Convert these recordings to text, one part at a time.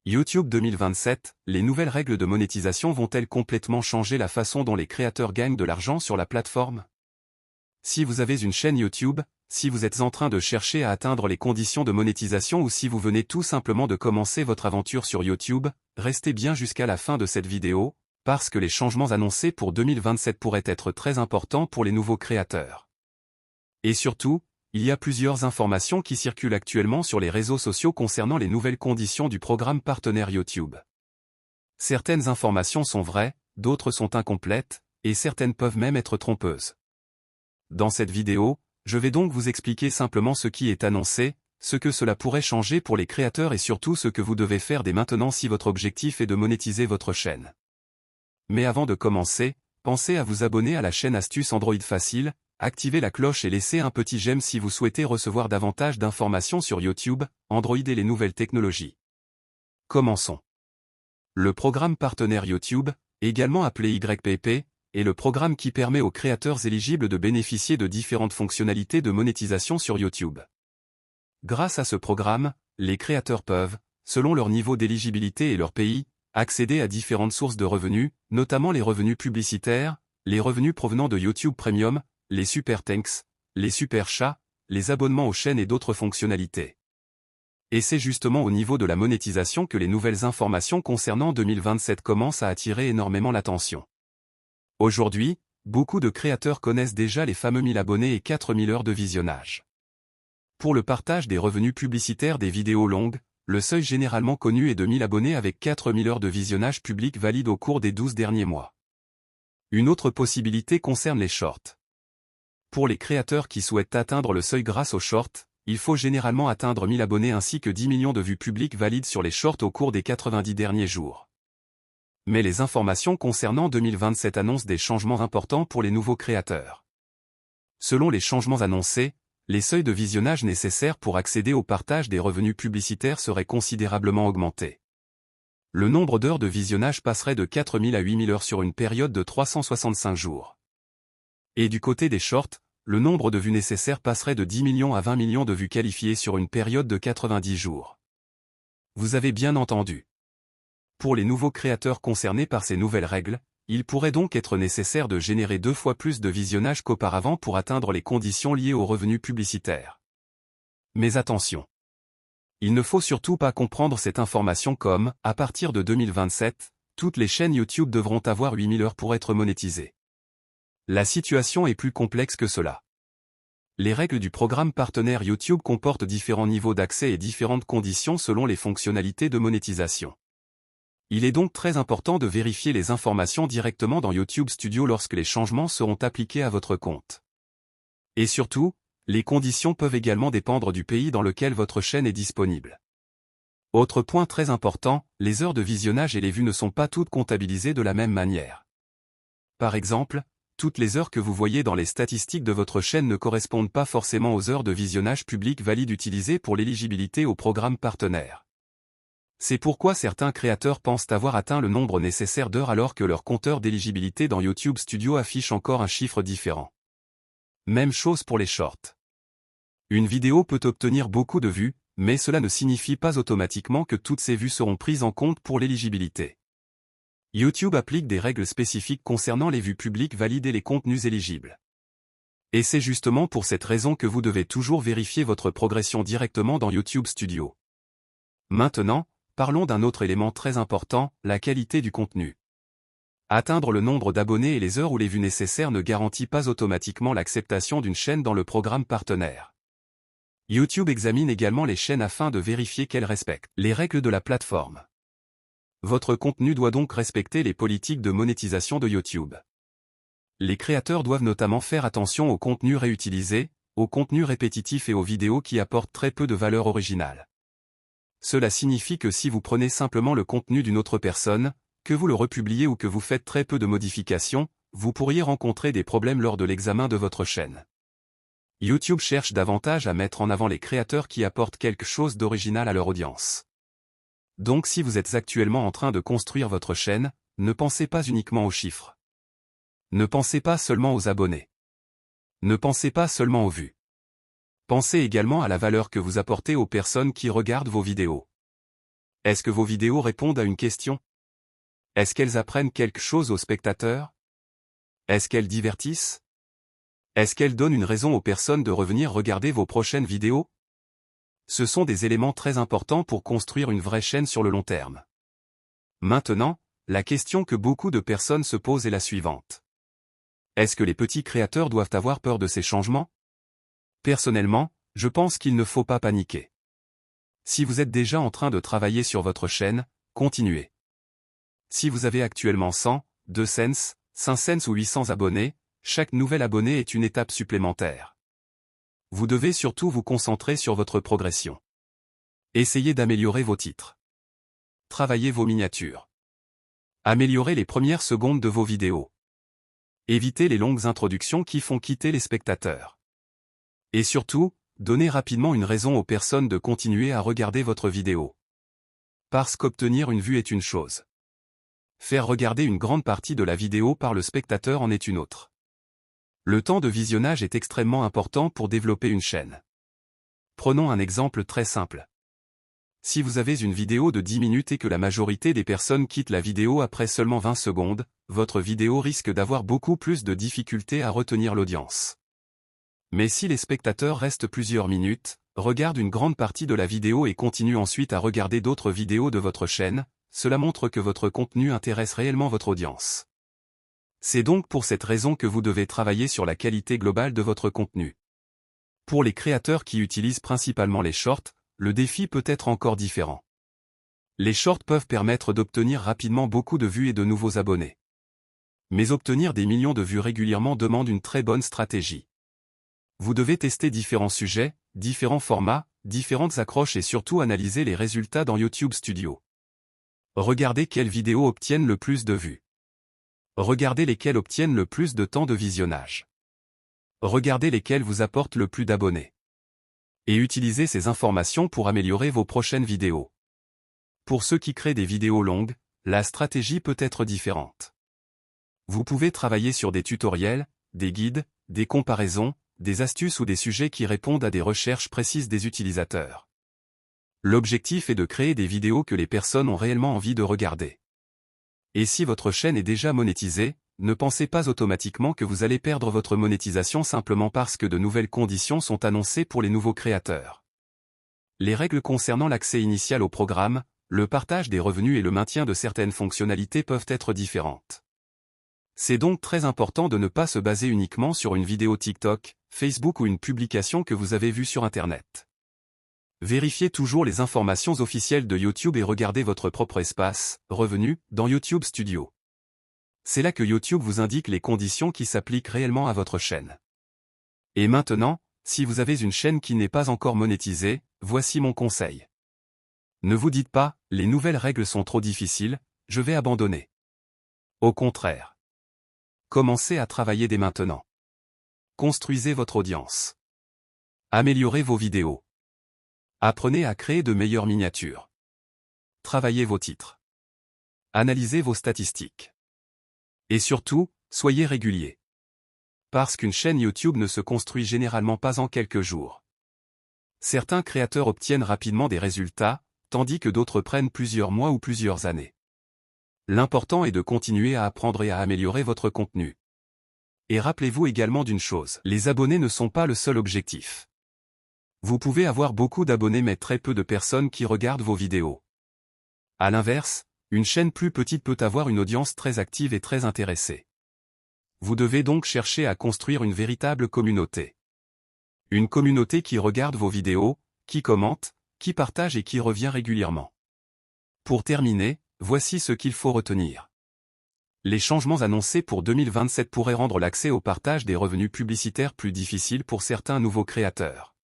YouTube 2027, les nouvelles règles de monétisation vont-elles complètement changer la façon dont les créateurs gagnent de l'argent sur la plateforme? Si vous avez une chaîne YouTube, si vous êtes en train de chercher à atteindre les conditions de monétisation ou si vous venez tout simplement de commencer votre aventure sur YouTube, restez bien jusqu'à la fin de cette vidéo, parce que les changements annoncés pour 2027 pourraient être très importants pour les nouveaux créateurs. Et surtout, il y a plusieurs informations qui circulent actuellement sur les réseaux sociaux concernant les nouvelles conditions du programme partenaire YouTube. Certaines informations sont vraies, d'autres sont incomplètes, et certaines peuvent même être trompeuses. Dans cette vidéo, je vais donc vous expliquer simplement ce qui est annoncé, ce que cela pourrait changer pour les créateurs et surtout ce que vous devez faire dès maintenant si votre objectif est de monétiser votre chaîne. Mais avant de commencer, pensez à vous abonner à la chaîne Astuces Android Facile, activez la cloche et laissez un petit j'aime si vous souhaitez recevoir davantage d'informations sur YouTube, Android et les nouvelles technologies. Commençons. Le programme partenaire YouTube, également appelé YPP, est le programme qui permet aux créateurs éligibles de bénéficier de différentes fonctionnalités de monétisation sur YouTube. Grâce à ce programme, les créateurs peuvent, selon leur niveau d'éligibilité et leur pays, accéder à différentes sources de revenus, notamment les revenus publicitaires, les revenus provenant de YouTube Premium, les Super Thanks, les Super Chats, les abonnements aux chaînes et d'autres fonctionnalités. Et c'est justement au niveau de la monétisation que les nouvelles informations concernant 2027 commencent à attirer énormément l'attention. Aujourd'hui, beaucoup de créateurs connaissent déjà les fameux 1000 abonnés et 4000 heures de visionnage. Pour le partage des revenus publicitaires des vidéos longues, le seuil généralement connu est de 1000 abonnés avec 4000 heures de visionnage public valides au cours des 12 derniers mois. Une autre possibilité concerne les shorts. Pour les créateurs qui souhaitent atteindre le seuil grâce aux shorts, il faut généralement atteindre 1000 abonnés ainsi que 10 millions de vues publiques valides sur les shorts au cours des 90 derniers jours. Mais les informations concernant 2027 annoncent des changements importants pour les nouveaux créateurs. Selon les changements annoncés, les seuils de visionnage nécessaires pour accéder au partage des revenus publicitaires seraient considérablement augmentés. Le nombre d'heures de visionnage passerait de 4000 à 8000 heures sur une période de 365 jours. Et du côté des shorts, le nombre de vues nécessaires passerait de 10 millions à 20 millions de vues qualifiées sur une période de 90 jours. Vous avez bien entendu. Pour les nouveaux créateurs concernés par ces nouvelles règles, il pourrait donc être nécessaire de générer 2 fois plus de visionnage qu'auparavant pour atteindre les conditions liées aux revenus publicitaires. Mais attention! Il ne faut surtout pas comprendre cette information comme, à partir de 2027, toutes les chaînes YouTube devront avoir 8000 heures pour être monétisées. La situation est plus complexe que cela. Les règles du programme partenaire YouTube comportent différents niveaux d'accès et différentes conditions selon les fonctionnalités de monétisation. Il est donc très important de vérifier les informations directement dans YouTube Studio lorsque les changements seront appliqués à votre compte. Et surtout, les conditions peuvent également dépendre du pays dans lequel votre chaîne est disponible. Autre point très important, les heures de visionnage et les vues ne sont pas toutes comptabilisées de la même manière. Par exemple, toutes les heures que vous voyez dans les statistiques de votre chaîne ne correspondent pas forcément aux heures de visionnage public valides utilisées pour l'éligibilité au programme partenaire. C'est pourquoi certains créateurs pensent avoir atteint le nombre nécessaire d'heures alors que leur compteur d'éligibilité dans YouTube Studio affiche encore un chiffre différent. Même chose pour les shorts. Une vidéo peut obtenir beaucoup de vues, mais cela ne signifie pas automatiquement que toutes ces vues seront prises en compte pour l'éligibilité. YouTube applique des règles spécifiques concernant les vues publiques valides et les contenus éligibles. Et c'est justement pour cette raison que vous devez toujours vérifier votre progression directement dans YouTube Studio. Maintenant, parlons d'un autre élément très important, la qualité du contenu. Atteindre le nombre d'abonnés et les heures ou les vues nécessaires ne garantit pas automatiquement l'acceptation d'une chaîne dans le programme partenaire. YouTube examine également les chaînes afin de vérifier qu'elles respectent les règles de la plateforme. Votre contenu doit donc respecter les politiques de monétisation de YouTube. Les créateurs doivent notamment faire attention aux contenus réutilisés, aux contenus répétitifs et aux vidéos qui apportent très peu de valeur originale. Cela signifie que si vous prenez simplement le contenu d'une autre personne, que vous le republiez ou que vous faites très peu de modifications, vous pourriez rencontrer des problèmes lors de l'examen de votre chaîne. YouTube cherche davantage à mettre en avant les créateurs qui apportent quelque chose d'original à leur audience. Donc si vous êtes actuellement en train de construire votre chaîne, ne pensez pas uniquement aux chiffres. Ne pensez pas seulement aux abonnés. Ne pensez pas seulement aux vues. Pensez également à la valeur que vous apportez aux personnes qui regardent vos vidéos. Est-ce que vos vidéos répondent à une question? Est-ce qu'elles apprennent quelque chose aux spectateurs? Est-ce qu'elles divertissent? Est-ce qu'elles donnent une raison aux personnes de revenir regarder vos prochaines vidéos? Ce sont des éléments très importants pour construire une vraie chaîne sur le long terme. Maintenant, la question que beaucoup de personnes se posent est la suivante. Est-ce que les petits créateurs doivent avoir peur de ces changements? Personnellement, je pense qu'il ne faut pas paniquer. Si vous êtes déjà en train de travailler sur votre chaîne, continuez. Si vous avez actuellement 100, 2 cents, 5 cents ou 800 abonnés, chaque nouvel abonné est une étape supplémentaire. Vous devez surtout vous concentrer sur votre progression. Essayez d'améliorer vos titres. Travaillez vos miniatures. Améliorez les premières secondes de vos vidéos. Évitez les longues introductions qui font quitter les spectateurs. Et surtout, donnez rapidement une raison aux personnes de continuer à regarder votre vidéo. Parce qu'obtenir une vue est une chose. Faire regarder une grande partie de la vidéo par le spectateur en est une autre. Le temps de visionnage est extrêmement important pour développer une chaîne. Prenons un exemple très simple. Si vous avez une vidéo de 10 minutes et que la majorité des personnes quittent la vidéo après seulement 20 secondes, votre vidéo risque d'avoir beaucoup plus de difficultés à retenir l'audience. Mais si les spectateurs restent plusieurs minutes, regardent une grande partie de la vidéo et continuent ensuite à regarder d'autres vidéos de votre chaîne, cela montre que votre contenu intéresse réellement votre audience. C'est donc pour cette raison que vous devez travailler sur la qualité globale de votre contenu. Pour les créateurs qui utilisent principalement les shorts, le défi peut être encore différent. Les shorts peuvent permettre d'obtenir rapidement beaucoup de vues et de nouveaux abonnés. Mais obtenir des millions de vues régulièrement demande une très bonne stratégie. Vous devez tester différents sujets, différents formats, différentes accroches et surtout analyser les résultats dans YouTube Studio. Regardez quelles vidéos obtiennent le plus de vues. Regardez lesquelles obtiennent le plus de temps de visionnage. Regardez lesquelles vous apportent le plus d'abonnés. Et utilisez ces informations pour améliorer vos prochaines vidéos. Pour ceux qui créent des vidéos longues, la stratégie peut être différente. Vous pouvez travailler sur des tutoriels, des guides, des comparaisons, des astuces ou des sujets qui répondent à des recherches précises des utilisateurs. L'objectif est de créer des vidéos que les personnes ont réellement envie de regarder. Et si votre chaîne est déjà monétisée, ne pensez pas automatiquement que vous allez perdre votre monétisation simplement parce que de nouvelles conditions sont annoncées pour les nouveaux créateurs. Les règles concernant l'accès initial au programme, le partage des revenus et le maintien de certaines fonctionnalités peuvent être différentes. C'est donc très important de ne pas se baser uniquement sur une vidéo TikTok, Facebook ou une publication que vous avez vue sur Internet. Vérifiez toujours les informations officielles de YouTube et regardez votre propre espace, revenus, dans YouTube Studio. C'est là que YouTube vous indique les conditions qui s'appliquent réellement à votre chaîne. Et maintenant, si vous avez une chaîne qui n'est pas encore monétisée, voici mon conseil. Ne vous dites pas, les nouvelles règles sont trop difficiles, je vais abandonner. Au contraire. Commencez à travailler dès maintenant. Construisez votre audience. Améliorez vos vidéos. Apprenez à créer de meilleures miniatures. Travaillez vos titres. Analysez vos statistiques. Et surtout, soyez régulier. Parce qu'une chaîne YouTube ne se construit généralement pas en quelques jours. Certains créateurs obtiennent rapidement des résultats, tandis que d'autres prennent plusieurs mois ou plusieurs années. L'important est de continuer à apprendre et à améliorer votre contenu. Et rappelez-vous également d'une chose, les abonnés ne sont pas le seul objectif. Vous pouvez avoir beaucoup d'abonnés mais très peu de personnes qui regardent vos vidéos. À l'inverse, une chaîne plus petite peut avoir une audience très active et très intéressée. Vous devez donc chercher à construire une véritable communauté. Une communauté qui regarde vos vidéos, qui commente, qui partage et qui revient régulièrement. Pour terminer, voici ce qu'il faut retenir. Les changements annoncés pour 2027 pourraient rendre l'accès au partage des revenus publicitaires plus difficile pour certains nouveaux créateurs.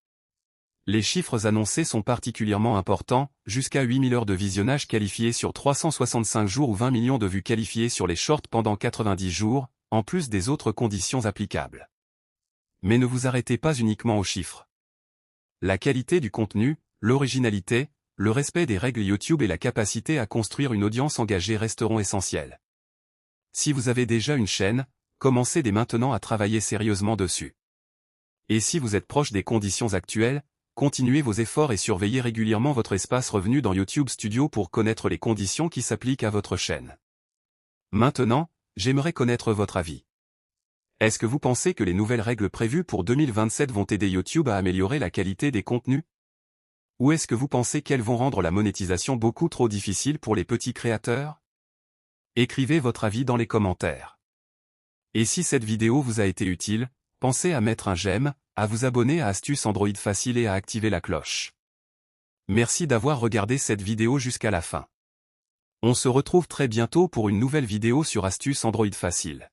Les chiffres annoncés sont particulièrement importants, jusqu'à 8000 heures de visionnage qualifiées sur 365 jours ou 20 millions de vues qualifiées sur les shorts pendant 90 jours, en plus des autres conditions applicables. Mais ne vous arrêtez pas uniquement aux chiffres. La qualité du contenu, l'originalité, le respect des règles YouTube et la capacité à construire une audience engagée resteront essentiels. Si vous avez déjà une chaîne, commencez dès maintenant à travailler sérieusement dessus. Et si vous êtes proche des conditions actuelles, continuez vos efforts et surveillez régulièrement votre espace revenu dans YouTube Studio pour connaître les conditions qui s'appliquent à votre chaîne. Maintenant, j'aimerais connaître votre avis. Est-ce que vous pensez que les nouvelles règles prévues pour 2027 vont aider YouTube à améliorer la qualité des contenus? Ou est-ce que vous pensez qu'elles vont rendre la monétisation beaucoup trop difficile pour les petits créateurs? Écrivez votre avis dans les commentaires. Et si cette vidéo vous a été utile, pensez à mettre un j'aime, à vous abonner à Astuces Android Facile et à activer la cloche. Merci d'avoir regardé cette vidéo jusqu'à la fin. On se retrouve très bientôt pour une nouvelle vidéo sur Astuces Android Facile.